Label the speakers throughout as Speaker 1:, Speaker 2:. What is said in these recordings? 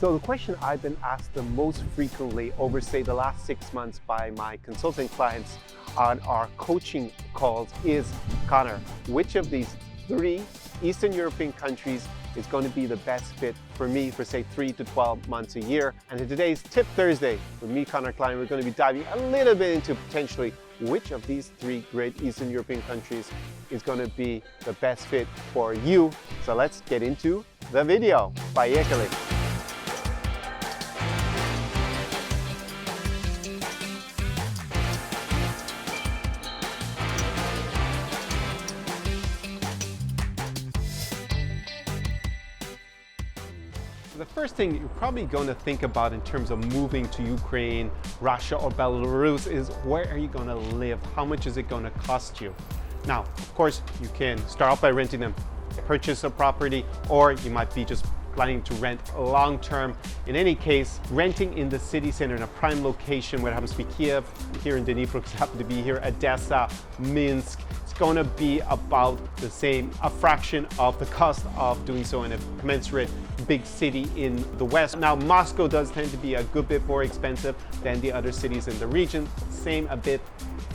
Speaker 1: So the question I've been asked the most frequently over, say, the last 6 months by my consulting clients on our coaching calls is, Connor, which of these 3 Eastern European countries is going to be the best fit for me for, say, 3 to 12 months a year? And in today's Tip Thursday with me, Connor Klein, we're going to be diving a little bit into potentially which of these 3 great Eastern European countries is going to be the best fit for you. So let's get into the video. Поехали! The first thing you're probably going to think about in terms of moving to Ukraine, Russia, or Belarus is where are you going to live? How much is it going to cost you? Now, of course, you can start off by renting and purchase a property, or you might be just planning to rent long term. In any case, renting in the city center in a prime location, where it happens to be Kiev, here in Dnipro, because it happens to be here, Odessa, Minsk, it's going to be about the same, a fraction of the cost of doing so in a commensurate big city in the west. Now, Moscow does tend to be a good bit more expensive than the other cities in the region. Same a bit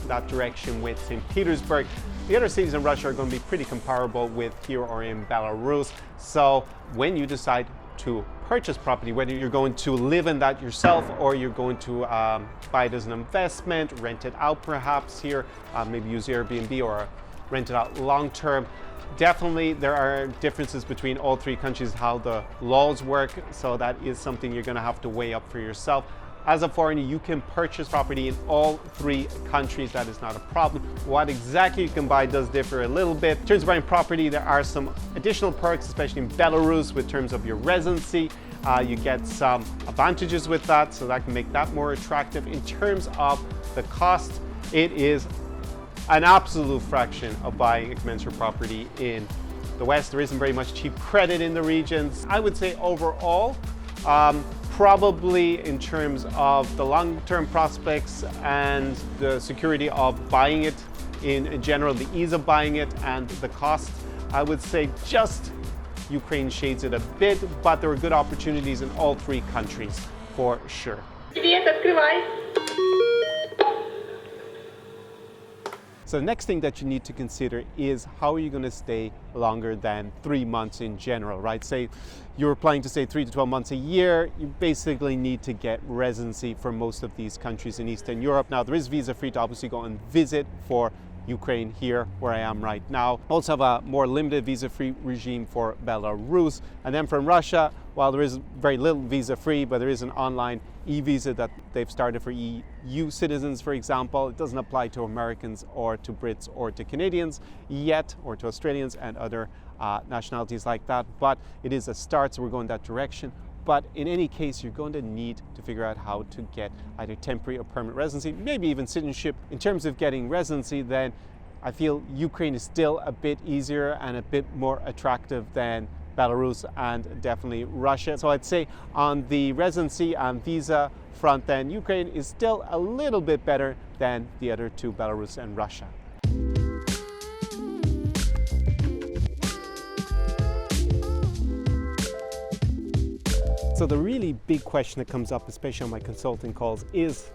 Speaker 1: that direction with St. Petersburg. The other cities in Russia are going to be pretty comparable with here or in Belarus. So when you decide to purchase property, whether you're going to live in that yourself or you're going to buy it as an investment, rent it out perhaps here, maybe use Airbnb or rent it out long term, definitely there are differences between all 3 countries, how the laws work. So that is something you're going to have to weigh up for yourself. As a foreigner, you can purchase property in all 3 countries. That is not a problem. What exactly you can buy does differ a little bit. In terms of buying property, there are some additional perks, especially in Belarus, with terms of your residency. You get some advantages with that, so that can make that more attractive. In terms of the cost, it is an absolute fraction of buying a commensurate property in the West. There isn't very much cheap credit in the regions. I would say overall, probably in terms of the long-term prospects and the security of buying it in general, the ease of buying it and the cost, I would say just Ukraine shades it a bit, but there are good opportunities in all 3 countries for sure. So the next thing that you need to consider is how are you going to stay longer than 3 months in general, right? Say you're planning to stay 3 to 12 months a year, you basically need to get residency for most of these countries in Eastern Europe. Now, there is visa free to obviously go and visit for Ukraine here where I am right now. Also have a more limited visa-free regime for Belarus. And then from Russia, while there is very little visa-free, but there is an online e-visa that they've started for EU citizens, for example. It doesn't apply to Americans or to Brits or to Canadians yet, or to Australians and other nationalities like that. But it is a start, so we're going that direction. But in any case, you're going to need to figure out how to get either temporary or permanent residency, maybe even citizenship. In terms of getting residency, then I feel Ukraine is still a bit easier and a bit more attractive than Belarus and definitely Russia. So I'd say on the residency and visa front, then Ukraine is still a little bit better than the other 2, Belarus and Russia. So the really big question that comes up, especially on my consulting calls, is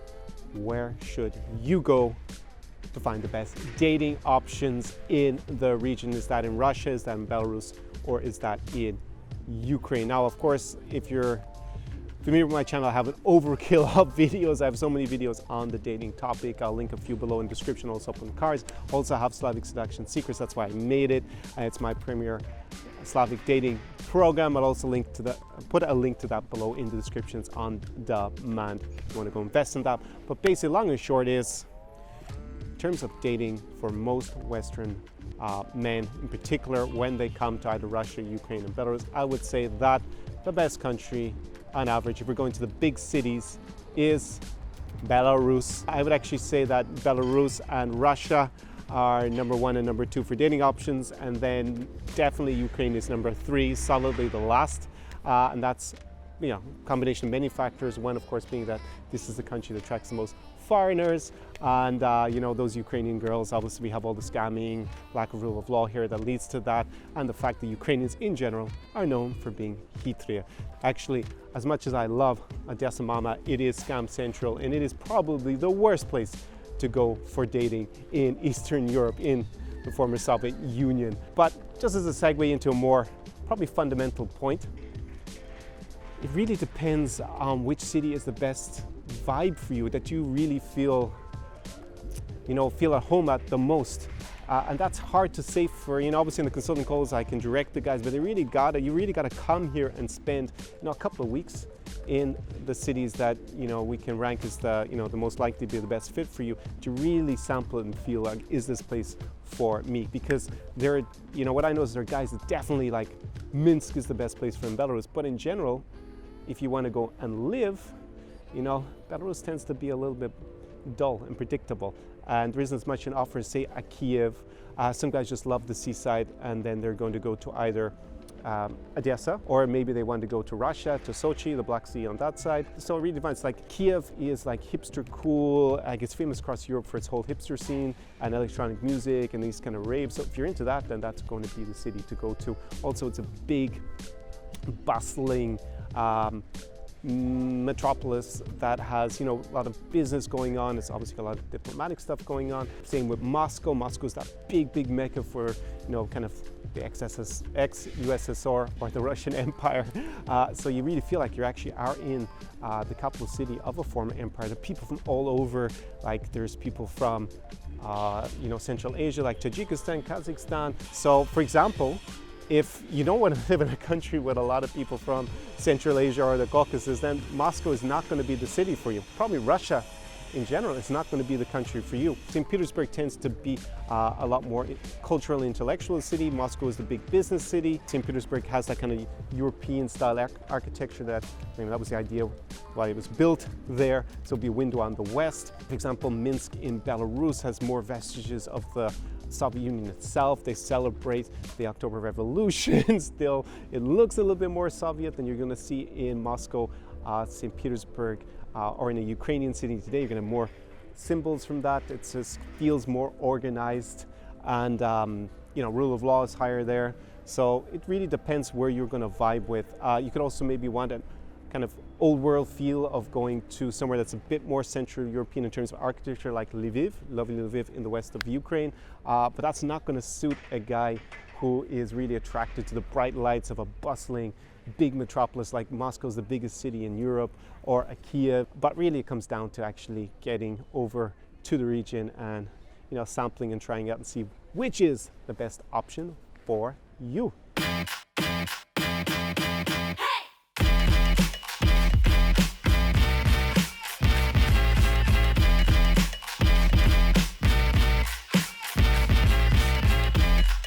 Speaker 1: where should you go to find the best dating options in the region? Is that in Russia, is that in Belarus, or is that in Ukraine? Now, of course, if you're familiar with my channel, I have an overkill of videos. I have so many videos on the dating topic. I'll link a few below in the description, also up on the cards. Also have Slavic Seduction Secrets, that's why I made it. It's my premier Slavic dating program. I'll also put a link to that below in the descriptions on demand if you want to go invest in that. But basically, long and short is, in terms of dating for most Western men, in particular when they come to either Russia, Ukraine, and Belarus, I would say that the best country on average, if we're going to the big cities, is Belarus. I would actually say that Belarus and Russia are number 1 and number 2 for dating options, and then definitely Ukraine is number 3, solidly the last, and that's combination of many factors. One, of course, being that this is the country that attracts the most foreigners, and those Ukrainian girls. Obviously, we have all the scamming, lack of rule of law here that leads to that, and the fact that Ukrainians in general are known for being chytrie. Actually, as much as I love Odessa Mama, it is scam central, and it is probably the worst place to go for dating in Eastern Europe, in the former Soviet Union. But just as a segue into a more probably fundamental point, it really depends on which city is the best vibe for you, that you really feel at home at the most. And that's hard to say for, obviously in the consulting calls I can direct the guys, but you really gotta come here and spend, a couple of weeks in the cities that, we can rank as the most likely to be the best fit for you, to really sample it and feel like, is this place for me? Because what I know is there are guys that definitely like Minsk is the best place for in Belarus, but in general, if you want to go and live, Belarus tends to be a little bit dull and predictable, and there isn't as much an offer, say, at Kiev. Some guys just love the seaside, and then they're going to go to either Odessa, or maybe they want to go to Russia, to Sochi, the Black Sea on that side. So it really depends. Like Kiev is like hipster cool, it's famous across Europe for its whole hipster scene and electronic music and these kind of raves. So if you're into that, then that's going to be the city to go to. Also, it's a big, bustling metropolis that has a lot of business going on. It's obviously got a lot of diplomatic stuff going on. Same with Moscow. Moscow's that big mecca for kind of the ex-USSR or the Russian Empire. So you really feel like you actually are in the capital city of a former empire. There are people from all over. Like there's people from Central Asia, like Tajikistan, Kazakhstan. So for example, if you don't want to live in a country with a lot of people from Central Asia or the Caucasus, then Moscow is not going to be the city for you. Probably Russia in general is not going to be the country for you. St. Petersburg tends to be a lot more cultural, intellectual city. Moscow is the big business city. St. Petersburg has that kind of European style architecture that was the idea why it was built there. So it'll be a window on the west. For example, Minsk in Belarus has more vestiges of the Soviet Union itself. They celebrate the October Revolution still. It looks a little bit more Soviet than you're going to see in Moscow, St. Petersburg, or in a Ukrainian city today. You're going to have more symbols from that. It just feels more organized, and rule of law is higher there. So it really depends where you're going to vibe with. You could also maybe want a kind of old world feel of going to somewhere that's a bit more Central European in terms of architecture, like Lviv, lovely Lviv in the west of Ukraine. But that's not going to suit a guy who is really attracted to the bright lights of a bustling big metropolis like Moscow's the biggest city in Europe, or a Kiev. But really it comes down to actually getting over to the region and sampling and trying out and see which is the best option for you.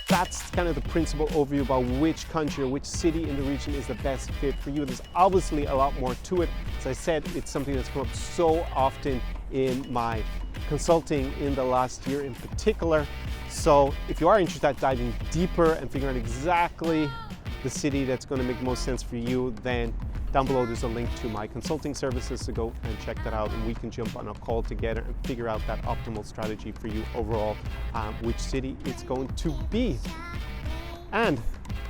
Speaker 1: That's kind of the principal overview about which country or which city in the region is the best fit for you. There's obviously a lot more to it. As I said, it's something that's come up so often in my consulting in the last year in particular. So if you are interested in diving deeper and figuring out exactly the city that's going to make the most sense for you, then down below there's a link to my consulting services, to go and check that out, and we can jump on a call together and figure out that optimal strategy for you overall, which city it's going to be. And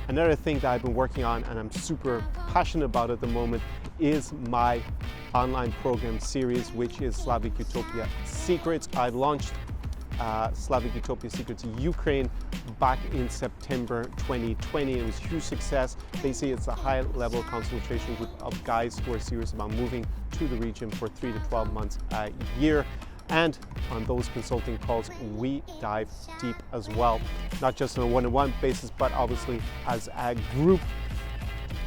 Speaker 1: another thing that I've been working on and I'm super passionate about at the moment is my online program series, which is Slavic Utopia Secrets. I launched Slavic Utopia Secrets Ukraine back in September 2020. It was a huge success. Basically, it's a high-level consultation group of guys who are serious about moving to the region for 3 to 12 months a year. And on those consulting calls, we dive deep as well, not just on a one-on-one basis, but obviously as a group,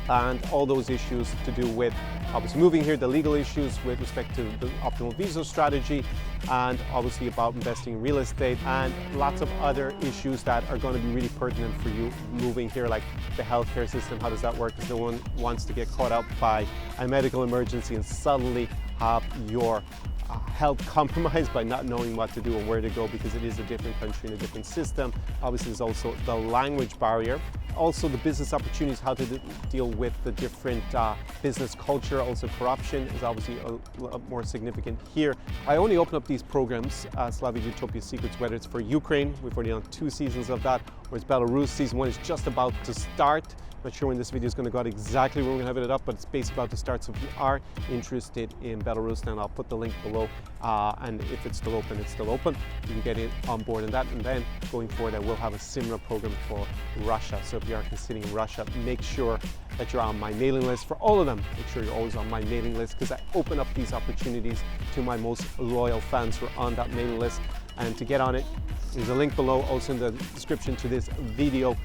Speaker 1: and all those issues to do with obviously moving here, the legal issues with respect to the optimal visa strategy, and obviously about investing in real estate, and lots of other issues that are going to be really pertinent for you moving here, like the healthcare system. How does that work? Because no one wants to get caught up by a medical emergency and suddenly have your health compromised by not knowing what to do or where to go, because it is a different country and a different system. Obviously, there's also the language barrier. Also the business opportunities, how to deal with the different business culture. Also corruption is obviously a lot more significant here. I only open up these programs, Slavic Utopia Secrets, whether it's for Ukraine, we've already done 2 seasons of that, or it's Belarus, season 1 is just about to start. Not sure when this video is going to go out exactly when we're going to have it up, but it's basically about to start. So if you are interested in Belarus, then I'll put the link below. And if it's still open, it's still open. You can get in on board in that. And then going forward, I will have a similar program for Russia. So if you are considering Russia, make sure that you're on my mailing list. For all of them, make sure you're always on my mailing list, because I open up these opportunities to my most loyal fans who are on that mailing list. And to get on it, there's a link below, also in the description to this video.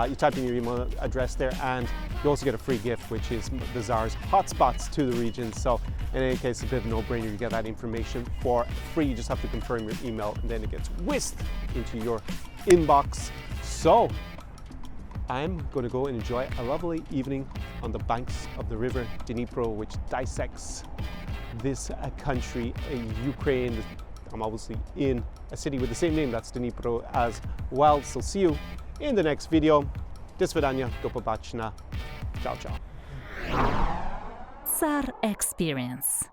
Speaker 1: You type in your email address there, and you also get a free gift, which is the Tsar's hotspots to the region. So in any case, it's a bit of a no-brainer. You get that information for free. You just have to confirm your email, and then it gets whisked into your inbox. So I'm going to go and enjoy a lovely evening on the banks of the river Dnipro, which dissects this country, Ukraine. I'm obviously in a city with the same name, that's Dnipro as well. So see you in the next video. Do svidania, do pobачення. Ciao, ciao.
Speaker 2: Tsar Experience.